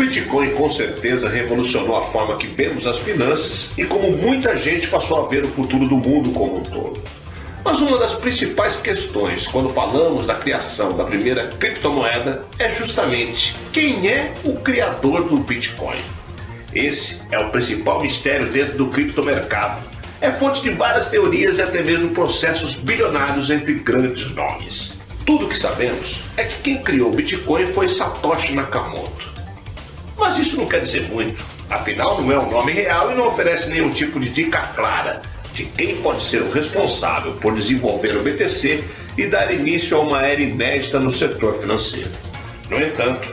Bitcoin com certeza revolucionou a forma que vemos as finanças e como muita gente passou a ver o futuro do mundo como um todo. Mas uma das principais questões quando falamos da criação da primeira criptomoeda é justamente quem é o criador do Bitcoin. Esse é o principal mistério dentro do criptomercado. É fonte de várias teorias e até mesmo processos bilionários entre grandes nomes. Tudo o que sabemos é que quem criou o Bitcoin foi Satoshi Nakamoto. Mas isso não quer dizer muito, afinal não é um nome real e não oferece nenhum tipo de dica clara de quem pode ser o responsável por desenvolver o BTC e dar início a uma era inédita no setor financeiro. No entanto,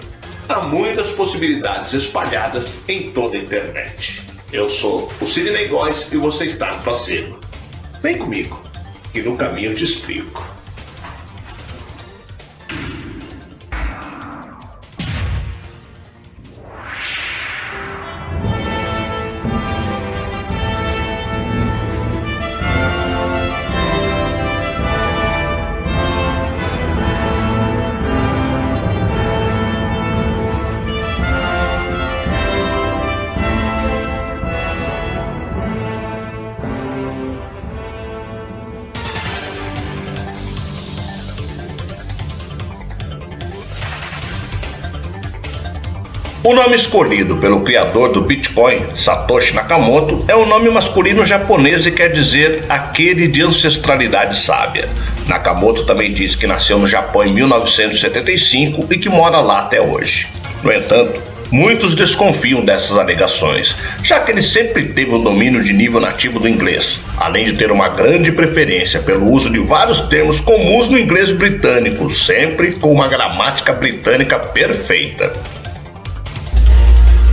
há muitas possibilidades espalhadas em toda a internet. Eu sou o Sidney Góes e você está no Placebo. Vem comigo, que no caminho eu te explico. O nome escolhido pelo criador do Bitcoin, Satoshi Nakamoto, é um nome masculino japonês e quer dizer aquele de ancestralidade sábia. Nakamoto também diz que nasceu no Japão em 1975 e que mora lá até hoje. No entanto, muitos desconfiam dessas alegações, já que ele sempre teve um domínio de nível nativo do inglês, além de ter uma grande preferência pelo uso de vários termos comuns no inglês britânico, sempre com uma gramática britânica perfeita.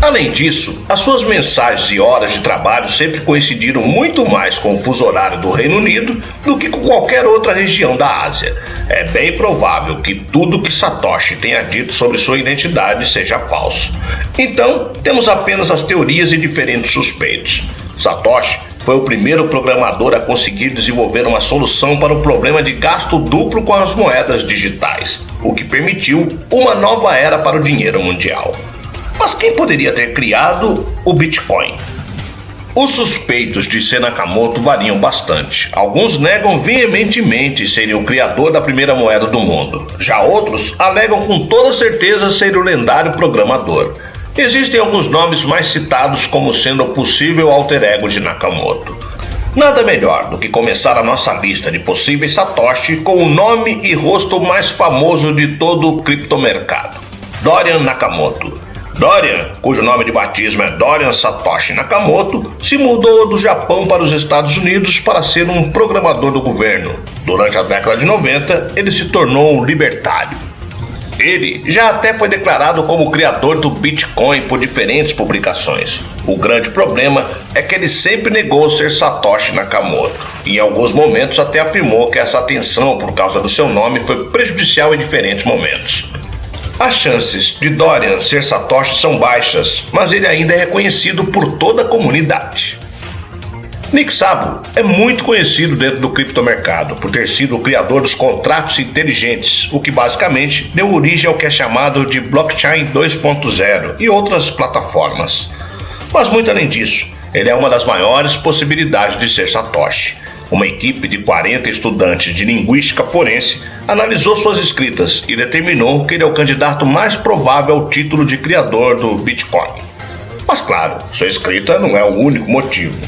Além disso, as suas mensagens e horas de trabalho sempre coincidiram muito mais com o fuso horário do Reino Unido do que com qualquer outra região da Ásia. É bem provável que tudo que Satoshi tenha dito sobre sua identidade seja falso. Então, temos apenas as teorias e diferentes suspeitos. Satoshi foi o primeiro programador a conseguir desenvolver uma solução para o problema de gasto duplo com as moedas digitais, o que permitiu uma nova era para o dinheiro mundial. Mas quem poderia ter criado o Bitcoin? Os suspeitos de ser Nakamoto variam bastante. Alguns negam veementemente serem o criador da primeira moeda do mundo. Já outros alegam com toda certeza ser o lendário programador. Existem alguns nomes mais citados como sendo o possível alter ego de Nakamoto. Nada melhor do que começar a nossa lista de possíveis Satoshi com o nome e rosto mais famoso de todo o criptomercado: Dorian Nakamoto. Dorian, cujo nome de batismo é Dorian Satoshi Nakamoto, se mudou do Japão para os Estados Unidos para ser um programador do governo. Durante a década de 90, ele se tornou um libertário. Ele já até foi declarado como o criador do Bitcoin por diferentes publicações. O grande problema é que ele sempre negou ser Satoshi Nakamoto, e em alguns momentos até afirmou que essa atenção por causa do seu nome foi prejudicial em diferentes momentos. As chances de Dorian ser Satoshi são baixas, mas ele ainda é reconhecido por toda a comunidade. Nick Szabo é muito conhecido dentro do criptomercado por ter sido o criador dos contratos inteligentes, o que basicamente deu origem ao que é chamado de Blockchain 2.0 e outras plataformas. Mas muito além disso, ele é uma das maiores possibilidades de ser Satoshi. Uma equipe de 40 estudantes de linguística forense analisou suas escritas e determinou que ele é o candidato mais provável ao título de criador do Bitcoin. Mas claro, sua escrita não é o único motivo.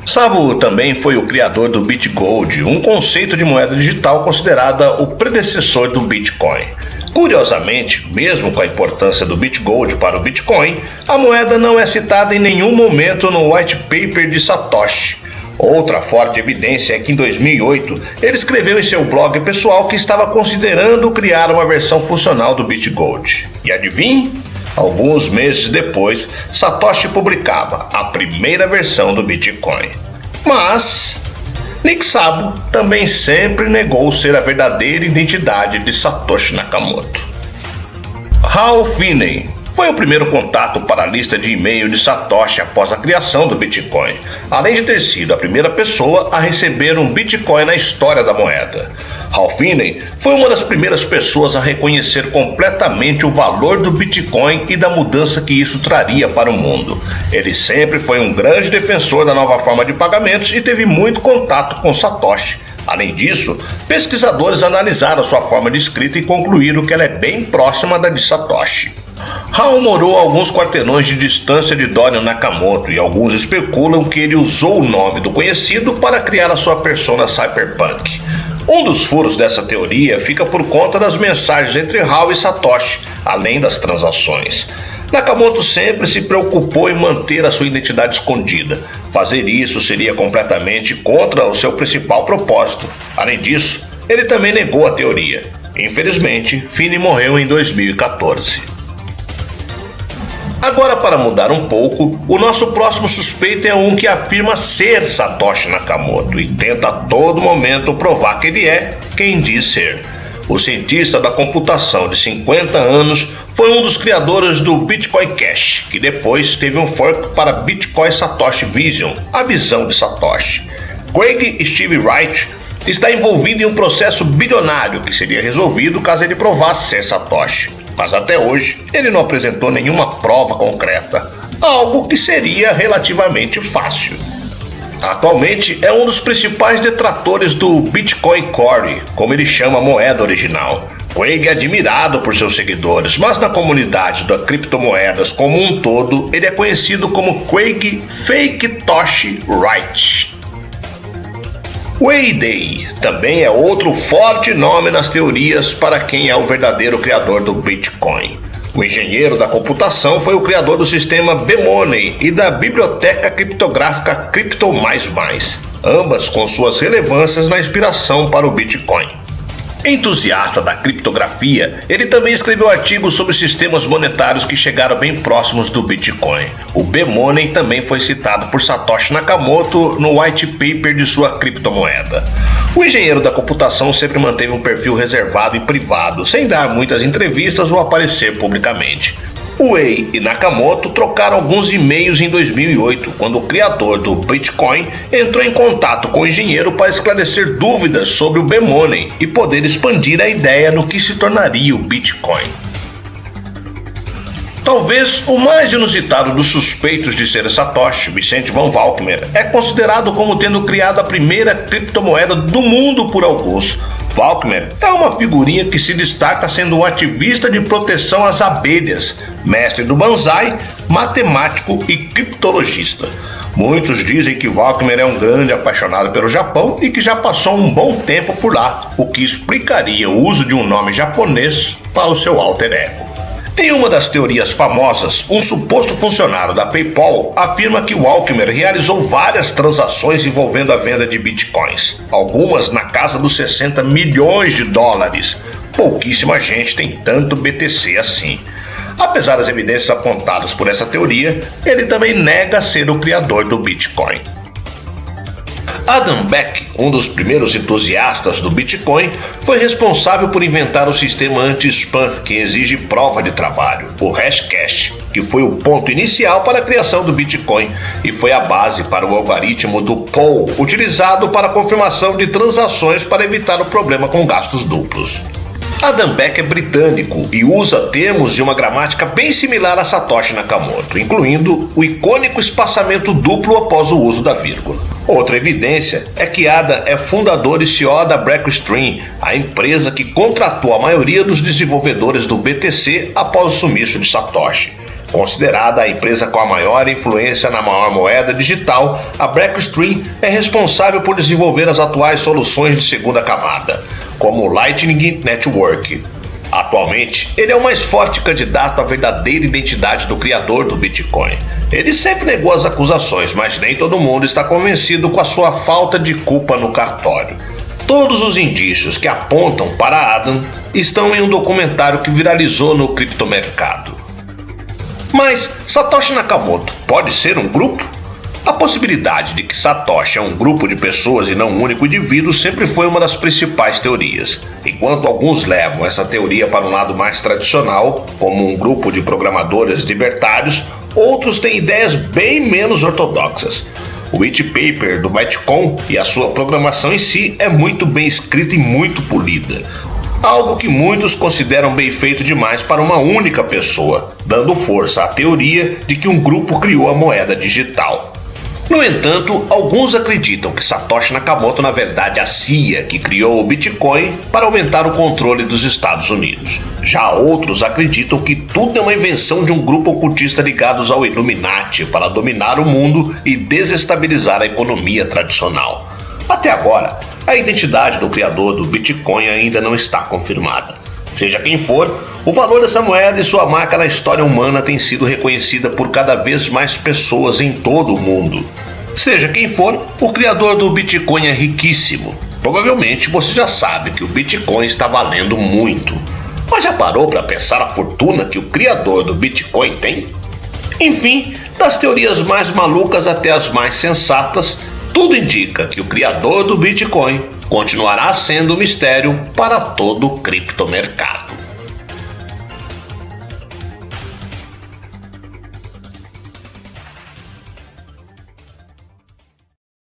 Szabo também foi o criador do BitGold, um conceito de moeda digital considerada o predecessor do Bitcoin. Curiosamente, mesmo com a importância do BitGold para o Bitcoin, a moeda não é citada em nenhum momento no white paper de Satoshi. Outra forte evidência é que em 2008 ele escreveu em seu blog pessoal que estava considerando criar uma versão funcional do BitGold. E adivinhe? Alguns meses depois, Satoshi publicava a primeira versão do Bitcoin. Mas Nick Szabo também sempre negou ser a verdadeira identidade de Satoshi Nakamoto. Hal Finney Foi o primeiro contato para a lista de e-mail de Satoshi após a criação do Bitcoin, além de ter sido a primeira pessoa a receber um Bitcoin na história da moeda. Hal Finney foi uma das primeiras pessoas a reconhecer completamente o valor do Bitcoin e da mudança que isso traria para o mundo. Ele sempre foi um grande defensor da nova forma de pagamentos e teve muito contato com Satoshi. Além disso, pesquisadores analisaram sua forma de escrita e concluíram que ela é bem próxima da de Satoshi. Hal morou a alguns quarteirões de distância de Dorian Nakamoto e alguns especulam que ele usou o nome do conhecido para criar a sua persona cyberpunk. Um dos furos dessa teoria fica por conta das mensagens entre Hal e Satoshi, além das transações. Nakamoto sempre se preocupou em manter a sua identidade escondida. Fazer isso seria completamente contra o seu principal propósito. Além disso, ele também negou a teoria. Infelizmente, Finney morreu em 2014. Agora, para mudar um pouco, o nosso próximo suspeito é um que afirma ser Satoshi Nakamoto e tenta a todo momento provar que ele é quem diz ser. O cientista da computação de 50 anos foi um dos criadores do Bitcoin Cash, que depois teve um fork para Bitcoin Satoshi Vision, a visão de Satoshi. Craig Steve Wright está envolvido em um processo bilionário que seria resolvido caso ele provasse ser Satoshi. Mas até hoje ele não apresentou nenhuma prova concreta, algo que seria relativamente fácil. Atualmente é um dos principais detratores do Bitcoin Core, como ele chama a moeda original. Craig é admirado por seus seguidores, mas na comunidade das criptomoedas como um todo, ele é conhecido como Craig Fake Toshi Wright. Wei Day também é outro forte nome nas teorias para quem é o verdadeiro criador do Bitcoin. O engenheiro da computação foi o criador do sistema B-Money e da biblioteca criptográfica Crypto++, ambas com suas relevâncias na inspiração para o Bitcoin. Entusiasta da criptografia, ele também escreveu artigos sobre sistemas monetários que chegaram bem próximos do Bitcoin. O B-Money também foi citado por Satoshi Nakamoto no white paper de sua criptomoeda. O engenheiro da computação sempre manteve um perfil reservado e privado, sem dar muitas entrevistas ou aparecer publicamente. Wei e Nakamoto trocaram alguns e-mails em 2008, quando o criador do Bitcoin entrou em contato com o engenheiro para esclarecer dúvidas sobre o B-Money e poder expandir a ideia no que se tornaria o Bitcoin. Talvez o mais inusitado dos suspeitos de ser Satoshi, Vicente Van Valkenburg, é considerado como tendo criado a primeira criptomoeda do mundo por alguns. Valkenburg é uma figurinha que se destaca sendo um ativista de proteção às abelhas, mestre do banzai, matemático e criptologista. Muitos dizem que Valkenburg é um grande apaixonado pelo Japão e que já passou um bom tempo por lá, o que explicaria o uso de um nome japonês para o seu alter ego. Em uma das teorias famosas, um suposto funcionário da PayPal afirma que Valkenburg realizou várias transações envolvendo a venda de bitcoins, algumas na casa dos 60 milhões de dólares. Pouquíssima gente tem tanto BTC assim. Apesar das evidências apontadas por essa teoria, ele também nega ser o criador do Bitcoin. Adam Back, um dos primeiros entusiastas do Bitcoin, foi responsável por inventar o sistema anti-spam que exige prova de trabalho, o Hashcash, que foi o ponto inicial para a criação do Bitcoin e foi a base para o algoritmo do POW, utilizado para a confirmação de transações para evitar o problema com gastos duplos. Adam Back é britânico e usa termos de uma gramática bem similar a Satoshi Nakamoto, incluindo o icônico espaçamento duplo após o uso da vírgula. Outra evidência é que Adam é fundador e CEO da Blockstream, a empresa que contratou a maioria dos desenvolvedores do BTC após o sumiço de Satoshi. Considerada a empresa com a maior influência na maior moeda digital, a Blockstream é responsável por desenvolver as atuais soluções de segunda camada, como o Lightning Network. Atualmente, ele é o mais forte candidato à verdadeira identidade do criador do Bitcoin. Ele sempre negou as acusações, mas nem todo mundo está convencido com a sua falta de culpa no cartório. Todos os indícios que apontam para Adam estão em um documentário que viralizou no criptomercado. Mas Satoshi Nakamoto pode ser um grupo? A possibilidade de que Satoshi é um grupo de pessoas e não um único indivíduo sempre foi uma das principais teorias. Em enquanto alguns levam essa teoria para um lado mais tradicional, como um grupo de programadores libertários, outros têm ideias bem menos ortodoxas. O white paper do Bitcoin e a sua programação em si é muito bem escrita e muito polida. Algo que muitos consideram bem feito demais para uma única pessoa, dando força à teoria de que um grupo criou a moeda digital. No entanto, alguns acreditam que Satoshi Nakamoto na verdade é a CIA que criou o Bitcoin para aumentar o controle dos Estados Unidos. Já outros acreditam que tudo é uma invenção de um grupo ocultista ligados ao Illuminati para dominar o mundo e desestabilizar a economia tradicional. Até agora, a identidade do criador do Bitcoin ainda não está confirmada. Seja quem for, o valor dessa moeda e sua marca na história humana tem sido reconhecida por cada vez mais pessoas em todo o mundo. Seja quem for, o criador do Bitcoin é riquíssimo. Provavelmente você já sabe que o Bitcoin está valendo muito. Mas já parou para pensar a fortuna que o criador do Bitcoin tem? Enfim, das teorias mais malucas até as mais sensatas, tudo indica que o criador do Bitcoin continuará sendo um mistério para todo o criptomercado.